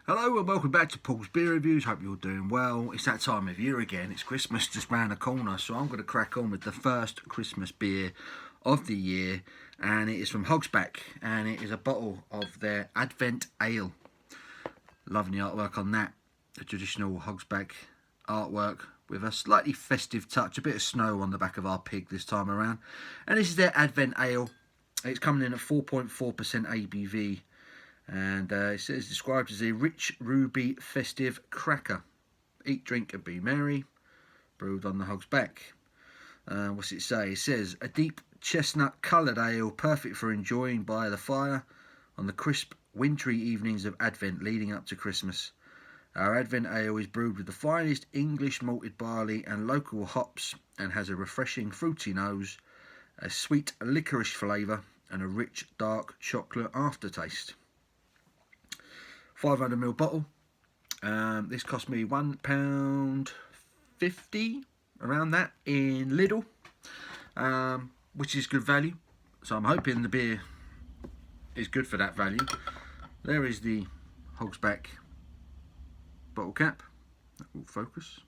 Hello and welcome back to Paul's Beer Reviews. Hope you're doing well. It's that time of year again. It's Christmas just round the corner, so I'm going to crack on with the first Christmas beer of the year, and it is from Hogs, and it is a bottle of their Advent Ale. Loving the artwork on that, the traditional Hogs artwork with a slightly festive touch, a bit of snow on the back of our pig this time around. And this is their Advent Ale. It's coming in at 4.4% ABV. And it says, described as a rich ruby festive cracker. Eat, drink and be merry. Brewed on the Hog's Back. What's it say? It says, a deep chestnut coloured ale perfect for enjoying by the fire on the crisp wintry evenings of Advent leading up to Christmas. Our Advent ale is brewed with the finest English malted barley and local hops and has a refreshing fruity nose, a sweet licorice flavour and a rich dark chocolate aftertaste. 500ml bottle. This cost me £1.50 around that in Lidl, which is good value. So I'm hoping the beer is good for that value. There is the Hog's Back bottle cap. That will focus.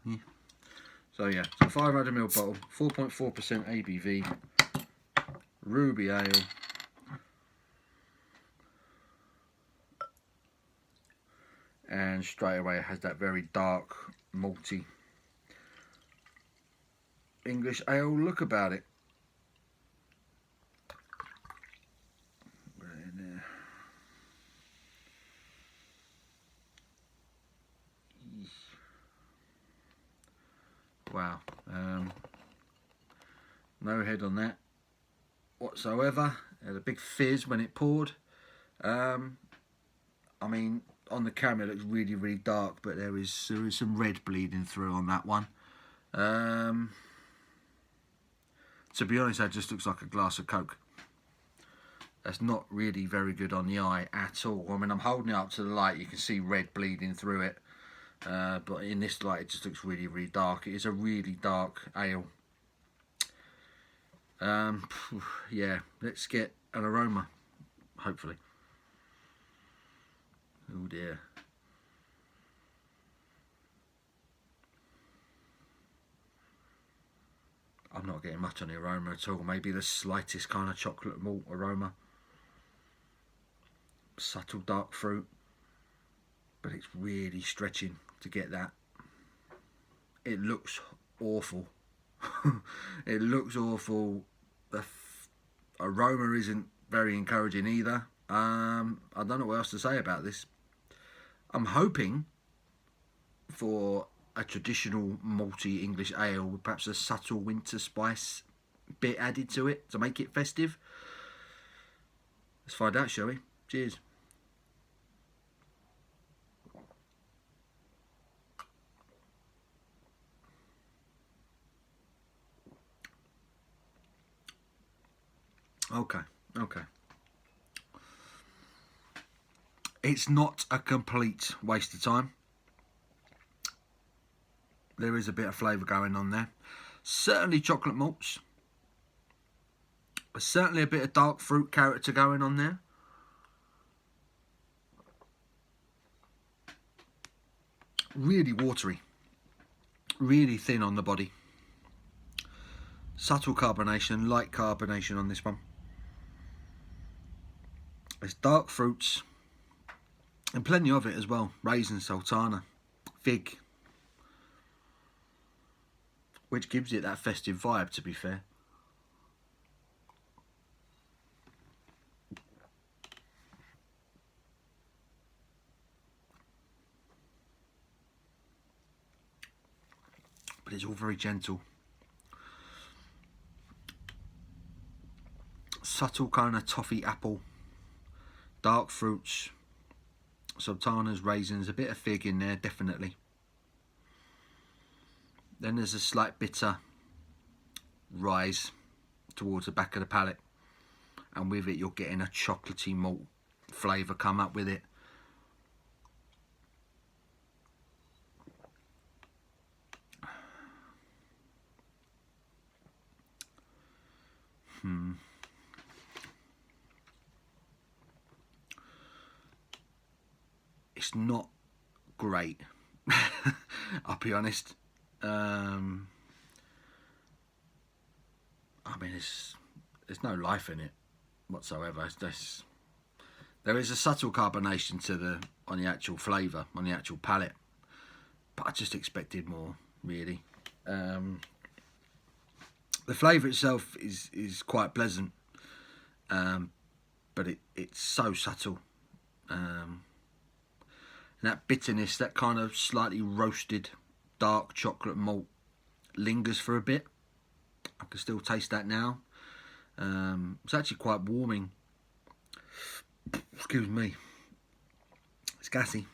Yeah. So yeah, so 500ml bottle, 4.4% ABV, ruby ale. And straight away it has that very dark, malty English ale look about it. Right in there. Wow. No head on that whatsoever. It had a big fizz when it poured. I mean, on the camera it looks really, really dark, but there is some red bleeding through on that one. To be honest, that just looks like a glass of Coke. That's not really very good on the eye at all. I mean, I'm holding it up to the light, you can see red bleeding through it. But in this light it just looks really, really dark. It is a really dark ale. Yeah, let's get an aroma, hopefully. Oh dear. I'm not getting much on the aroma at all. Maybe the slightest kind of chocolate malt aroma. Subtle dark fruit. But it's really stretching to get that. It looks awful. It looks awful. The aroma isn't very encouraging either. I don't know what else to say about this. I'm hoping for a traditional malty English ale with perhaps a subtle winter spice bit added to it to make it festive. Let's find out, shall we? Cheers. Okay. It's not a complete waste of time. There is a bit of flavour going on there. Certainly chocolate malts. Certainly a bit of dark fruit character going on there. Really watery. Really thin on the body. Subtle carbonation, light carbonation on this one. There's dark fruits. And plenty of it as well. Raisin, sultana, fig. Which gives it that festive vibe, to be fair. But it's all very gentle. Subtle kind of toffee apple. Dark fruits. Sultanas, raisins, a bit of fig in there, definitely. Then there's a slight bitter rise towards the back of the palate, and with it you're getting a chocolatey malt flavour come up with it. it's not great. I'll be honest. I mean, there's no life in it whatsoever. There is a subtle carbonation on the actual flavour, on the actual palate, but I just expected more, really. The flavour itself is quite pleasant, but it's so subtle. And that bitterness, that kind of slightly roasted dark chocolate malt lingers for a bit. I can still taste that now. It's actually quite warming. Excuse me. It's gassy.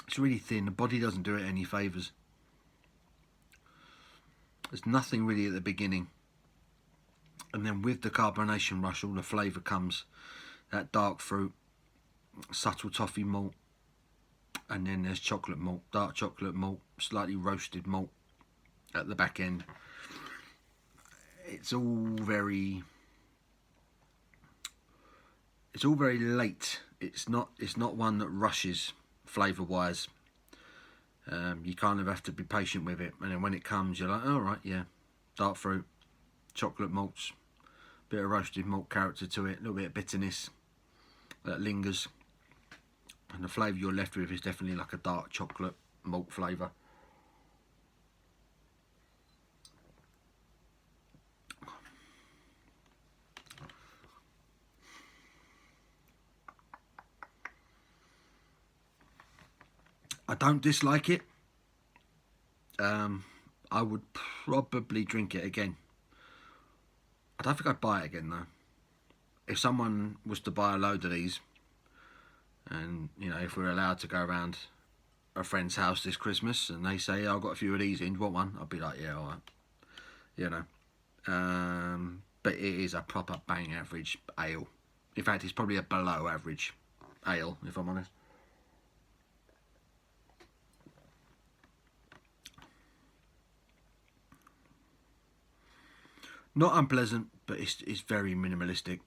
It's really thin. The body doesn't do it any favours. There's nothing really at the beginning. And then with the carbonation rush, all the flavour comes. That dark fruit, subtle toffee malt, and then there's chocolate malt, dark chocolate malt, slightly roasted malt at the back end. It's all very late. It's not one that rushes flavour wise. You kind of have to be patient with it, and then when it comes, you're like, all right, yeah, dark fruit, chocolate malts, bit of roasted malt character to it, a little bit of bitterness that lingers, and the flavour you're left with is definitely like a dark chocolate malt flavour. I don't dislike it. I would probably drink it again. I don't think I'd buy it again though. If someone was to buy a load of these, and you know, if we're allowed to go around a friend's house this Christmas and they say, oh, I've got a few of these in, do you want one? I'd be like, yeah, alright. You know. But it is a proper bang average ale. In fact, it's probably a below average ale, if I'm honest. Not unpleasant, but it's very minimalistic.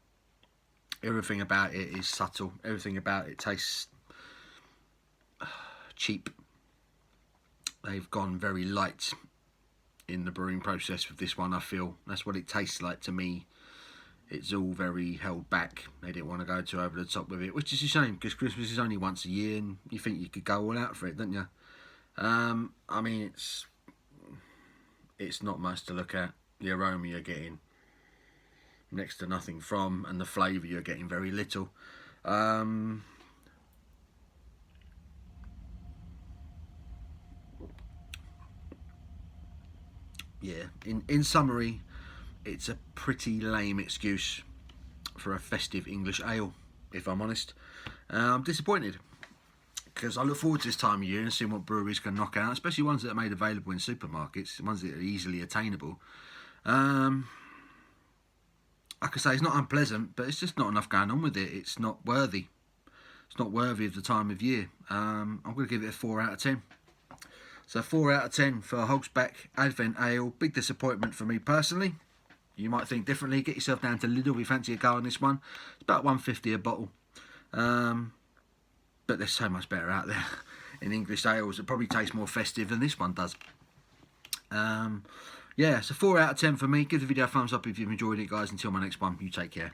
Everything about it is subtle. Everything about it tastes cheap. They've gone very light in the brewing process with this one, I feel. That's what it tastes like to me. It's all very held back. They didn't want to go too over the top with it, which is a shame, because Christmas is only once a year and you think you could go all out for it, don't you? I mean, it's not much to look at. The aroma you're getting next to nothing from, and the flavour you're getting very little. Yeah, in summary, it's a pretty lame excuse for a festive English ale, if I'm honest. I'm disappointed, because I look forward to this time of year and seeing what breweries can knock out, especially ones that are made available in supermarkets, ones that are easily attainable. I could say it's not unpleasant, but it's just not enough going on with it. It's not worthy. It's not worthy of the time of year. I'm going to give it a 4 out of 10. So 4 out of 10 for Hogs Advent Ale. Big disappointment for me personally. You might think differently. Get yourself down to Lidl if you fancy a go on this one. It's about $1.50 a bottle. But there's so much better out there in English ales. It probably tastes more festive than this one does. Yeah, so 4 out of 10 for me. Give the video a thumbs up if you've enjoyed it, guys. Until my next one, you take care.